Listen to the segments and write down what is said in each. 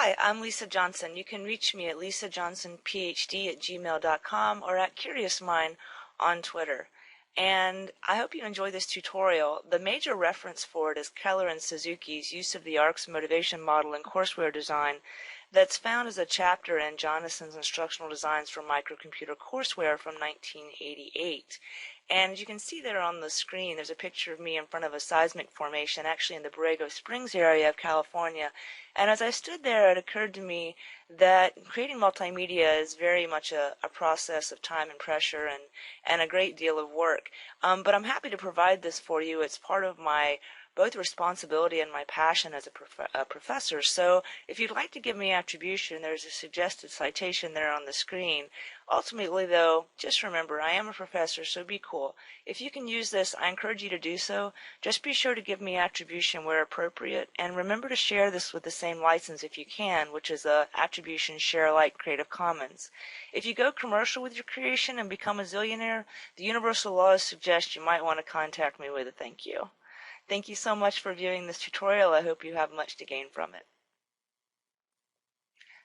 Hi, I'm Lisa Johnson. You can reach me at lisajohnsonphd@gmail.com or at CuriousMind on Twitter. And I hope you enjoy this tutorial. The major reference for it is Keller and Suzuki's use of the ARCS motivation model in courseware design that's found as a chapter in Jonason's Instructional Designs for Microcomputer Courseware from 1988. And as you can see there on the screen, there's a picture of me in front of a seismic formation, actually in the Borrego Springs area of California. And as I stood there, it occurred to me that creating multimedia is very much a process of time and pressure and a great deal of work. But I'm happy to provide this for you. It's part of my both responsibility and my passion as a professor. So if you'd like to give me attribution, there's a suggested citation there on the screen. Ultimately, though, just remember, I am a professor, so be cool. If you can use this, I encourage you to do so. Just be sure to give me attribution where appropriate, and remember to share this with the same license if you can, which is a Attribution Share Alike Creative Commons. If you go commercial with your creation and become a zillionaire, the universal laws suggest you might want to contact me with a thank you. Thank you so much for viewing this tutorial. I hope you have much to gain from it.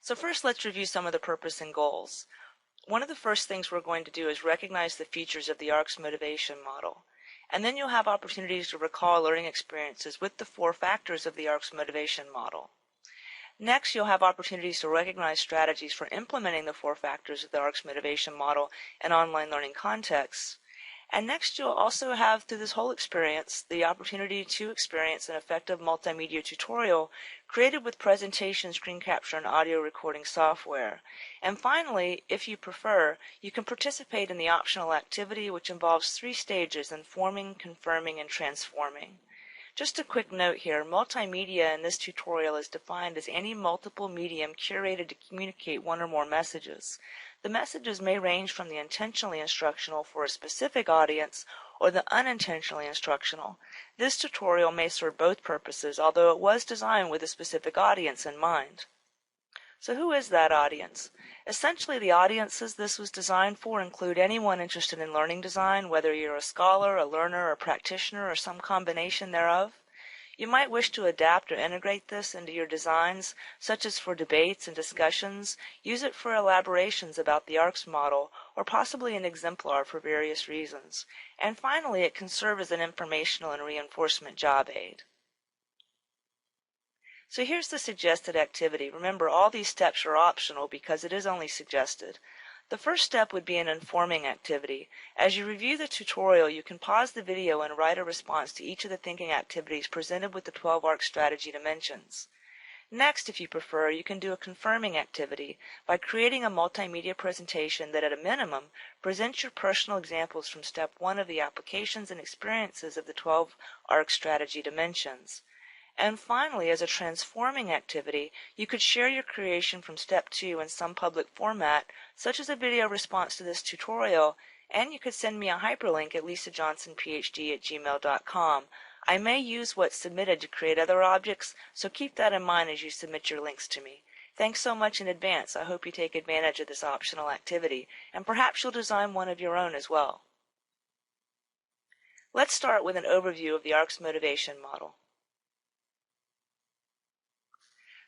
So first, let's review some of the purpose and goals. One of the first things we're going to do is recognize the features of the ARCS motivation model. And then you'll have opportunities to recall learning experiences with the 4 factors of the ARCS motivation model. Next, you'll have opportunities to recognize strategies for implementing the 4 factors of the ARCS motivation model in online learning contexts. And next, you'll also have, through this whole experience, the opportunity to experience an effective multimedia tutorial created with presentation, screen capture, and audio recording software. And finally, if you prefer, you can participate in the optional activity, which involves 3 stages: informing, confirming, and transforming. Just a quick note here, multimedia in this tutorial is defined as any multiple medium curated to communicate one or more messages. The messages may range from the intentionally instructional for a specific audience or the unintentionally instructional. This tutorial may serve both purposes, although it was designed with a specific audience in mind. So who is that audience? Essentially, the audiences this was designed for include anyone interested in learning design, whether you're a scholar, a learner, a practitioner, or some combination thereof. You might wish to adapt or integrate this into your designs, such as for debates and discussions, use it for elaborations about the ARCS model, or possibly an exemplar for various reasons. And finally, it can serve as an informational and reinforcement job aid. So here's the suggested activity. Remember, all these steps are optional because it is only suggested. The first step would be an informing activity. As you review the tutorial, you can pause the video and write a response to each of the thinking activities presented with the 12 ARCS strategy dimensions. Next, if you prefer, you can do a confirming activity by creating a multimedia presentation that, at a minimum, presents your personal examples from step 1 of the applications and experiences of the 12 ARCS strategy dimensions. And finally, as a transforming activity, you could share your creation from step 2 in some public format, such as a video response to this tutorial, and you could send me a hyperlink at lisajohnsonphd@gmail.com. I may use what's submitted to create other objects, so keep that in mind as you submit your links to me. Thanks so much in advance. I hope you take advantage of this optional activity, and perhaps you'll design one of your own as well. Let's start with an overview of the ARCS motivation model.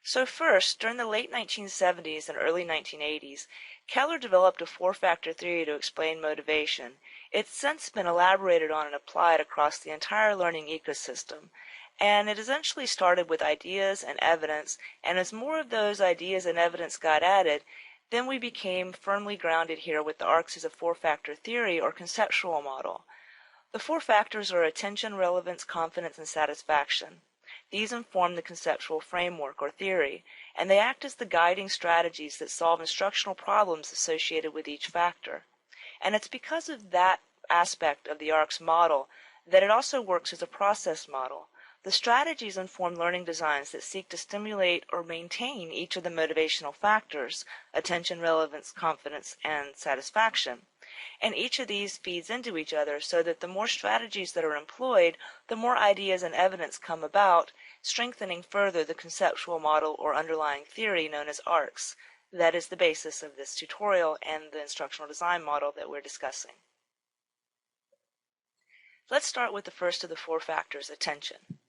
So first, during the late 1970s and early 1980s, Keller developed a 4-factor theory to explain motivation. It's since been elaborated on and applied across the entire learning ecosystem. And it essentially started with ideas and evidence, and as more of those ideas and evidence got added, then we became firmly grounded here with the ARCS as a 4-factor theory or conceptual model. The 4 factors are attention, relevance, confidence, and satisfaction. These inform the conceptual framework or theory, and they act as the guiding strategies that solve instructional problems associated with each factor. And it's because of that aspect of the ARCS model that it also works as a process model. The strategies inform learning designs that seek to stimulate or maintain each of the motivational factors: attention, relevance, confidence, and satisfaction. And each of these feeds into each other so that the more strategies that are employed, the more ideas and evidence come about, strengthening further the conceptual model or underlying theory known as ARCS. That is the basis of this tutorial and the instructional design model that we're discussing. Let's start with the first of the 4 factors, attention.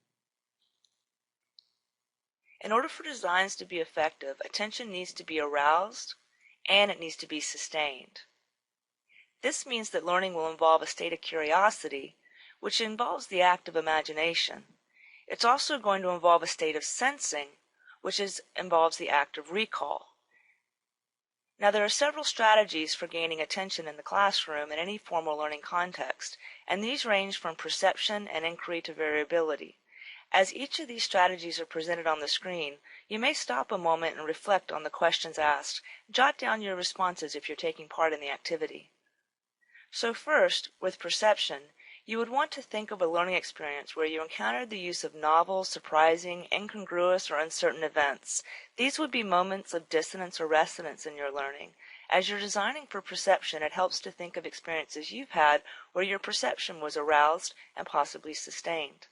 In order for designs to be effective, attention needs to be aroused and it needs to be sustained. This means that learning will involve a state of curiosity, which involves the act of imagination. It's also going to involve a state of sensing, which involves the act of recall. Now, there are several strategies for gaining attention in the classroom in any formal learning context, and these range from perception and inquiry to variability. As each of these strategies are presented on the screen, you may stop a moment and reflect on the questions asked. Jot down your responses if you're taking part in the activity. So first, with perception, you would want to think of a learning experience where you encountered the use of novel, surprising, incongruous, or uncertain events. These would be moments of dissonance or resonance in your learning. As you're designing for perception, it helps to think of experiences you've had where your perception was aroused and possibly sustained.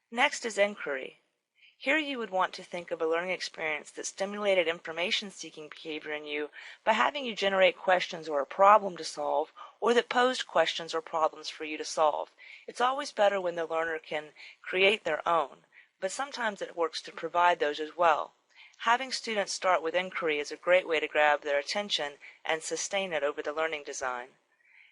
Next is inquiry. Here you would want to think of a learning experience that stimulated information-seeking behavior in you by having you generate questions or a problem to solve, or that posed questions or problems for you to solve. It's always better when the learner can create their own, but sometimes it works to provide those as well. Having students start with inquiry is a great way to grab their attention and sustain it over the learning design.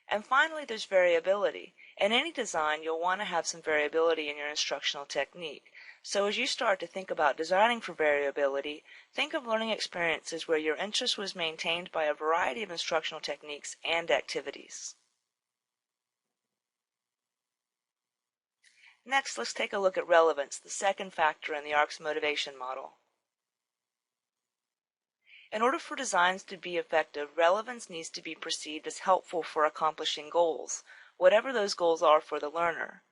And finally, there's variability. In any design, you'll want to have some variability in your instructional technique. So as you start to think about designing for variability, think of learning experiences where your interest was maintained by a variety of instructional techniques and activities. Next, let's take a look at relevance, the second factor in the ARCS motivation model. In order for designs to be effective, relevance needs to be perceived as helpful for accomplishing goals, whatever those goals are for the learner.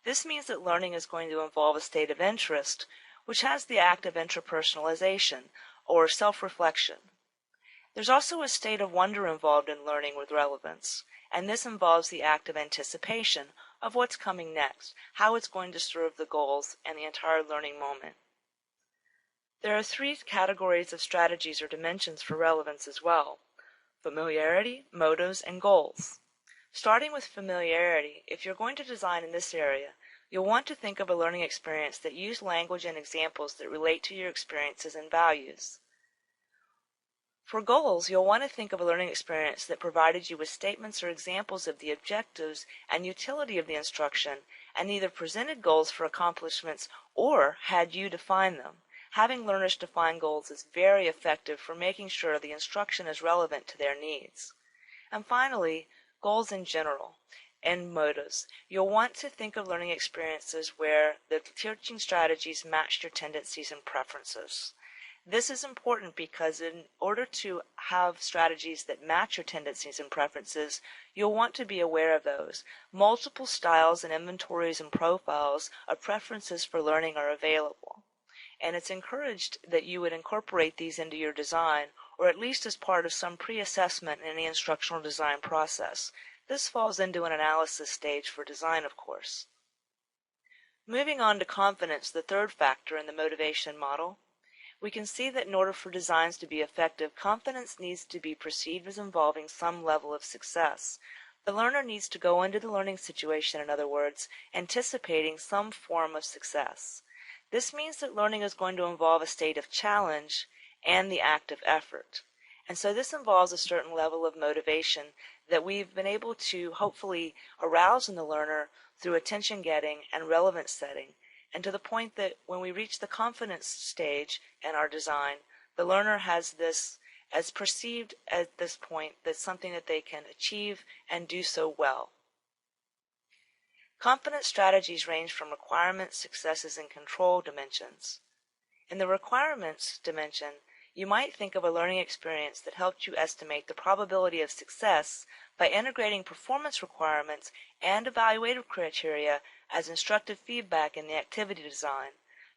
This means that learning is going to involve a state of interest, which has the act of interpersonalization, or self-reflection. There's also a state of wonder involved in learning with relevance, and this involves the act of anticipation of what's coming next, how it's going to serve the goals, and the entire learning moment. There are three categories of strategies or dimensions for relevance as well: familiarity, motives, and goals. Starting with familiarity, if you're going to design in this area, you'll want to think of a learning experience that uses language and examples that relate to your experiences and values. For goals, you'll want to think of a learning experience that provided you with statements or examples of the objectives and utility of the instruction, and either presented goals for accomplishments or had you define them. Having learners define goals is very effective for making sure the instruction is relevant to their needs. And finally, goals in general and motives. You'll want to think of learning experiences where the teaching strategies match your tendencies and preferences. This is important because in order to have strategies that match your tendencies and preferences, you'll want to be aware of those. Multiple styles and inventories and profiles of preferences for learning are available, and it's encouraged that you would incorporate these into your design, or at least as part of some pre-assessment in the instructional design process. This falls into an analysis stage for design, of course. Moving on to confidence, the third factor in the motivation model, we can see that in order for designs to be effective, confidence needs to be perceived as involving some level of success. The learner needs to go into the learning situation, in other words, anticipating some form of success. This means that learning is going to involve a state of challenge and the act of effort. And so this involves a certain level of motivation that we've been able to hopefully arouse in the learner through attention getting and relevance setting, and to the point that when we reach the confidence stage in our design, the learner has this as perceived at this point that's something that they can achieve and do so well. Confidence strategies range from requirements, successes, and control dimensions. In the requirements dimension, you might think of a learning experience that helped you estimate the probability of success by integrating performance requirements and evaluative criteria as instructive feedback in the activity design.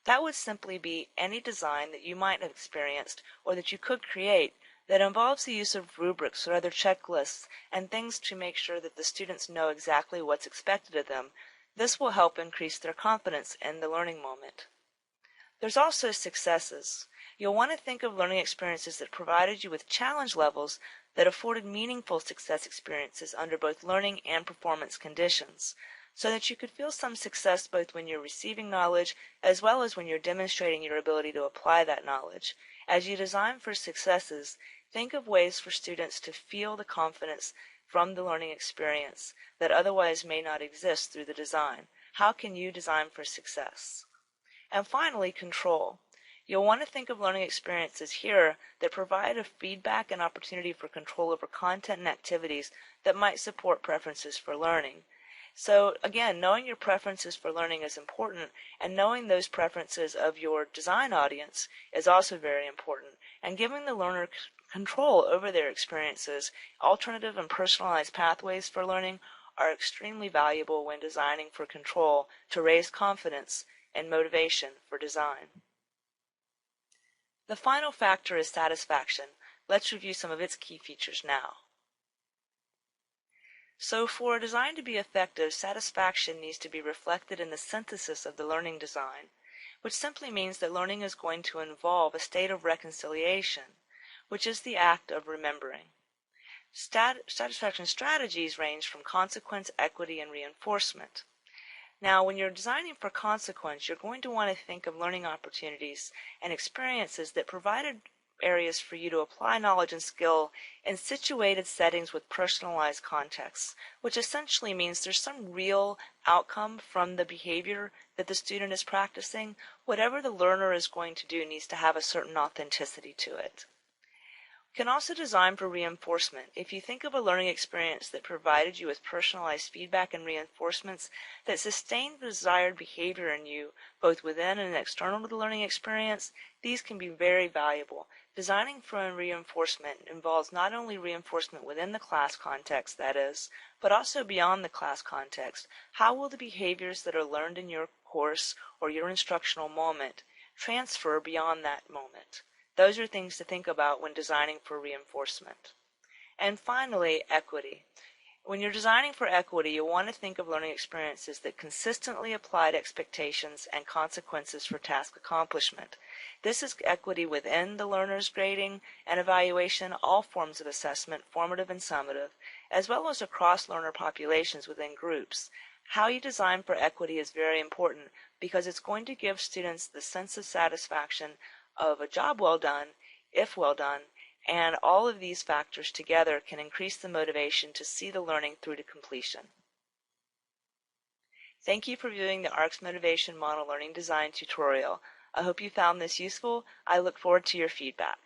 That would simply be any design that you might have experienced or that you could create that involves the use of rubrics or other checklists and things to make sure that the students know exactly what's expected of them. This will help increase their confidence in the learning moment. There's also successes. You'll want to think of learning experiences that provided you with challenge levels that afforded meaningful success experiences under both learning and performance conditions. so that you could feel some success both when you're receiving knowledge as well as when you're demonstrating your ability to apply that knowledge. As you design for successes, think of ways for students to feel the confidence from the learning experience that otherwise may not exist through the design. How can you design for success? And finally, control. You'll want to think of learning experiences here that provide a feedback and opportunity for control over content and activities that might support preferences for learning. So again, knowing your preferences for learning is important, and knowing those preferences of your design audience is also very important. And giving the learner control over their experiences, alternative and personalized pathways for learning are extremely valuable when designing for control to raise confidence and motivation for design. The final factor is satisfaction. Let's review some of its key features now. So for a design to be effective, satisfaction needs to be reflected in the synthesis of the learning design, which simply means that learning is going to involve a state of reconciliation, which is the act of remembering. Satisfaction strategies range from consequence, equity, and reinforcement. Now, when you're designing for consequence, you're going to want to think of learning opportunities and experiences that provided areas for you to apply knowledge and skill in situated settings with personalized contexts, which essentially means there's some real outcome from the behavior that the student is practicing. Whatever the learner is going to do needs to have a certain authenticity to it. You can also design for reinforcement. If you think of a learning experience that provided you with personalized feedback and reinforcements that sustained the desired behavior in you, both within and external to the learning experience, these can be very valuable. Designing for reinforcement involves not only reinforcement within the class context, that is, but also beyond the class context. How will the behaviors that are learned in your course or your instructional moment transfer beyond that moment? Those are things to think about when designing for reinforcement. And finally, equity. When you're designing for equity, you'll want to think of learning experiences that consistently applied expectations and consequences for task accomplishment. This is equity within the learner's grading and evaluation, all forms of assessment, formative and summative, as well as across learner populations within groups. How you design for equity is very important because it's going to give students the sense of satisfaction of a job well done, if well done, and all of these factors together can increase the motivation to see the learning through to completion. Thank you for viewing the ARCS Motivation Model Learning Design tutorial. I hope you found this useful. I look forward to your feedback.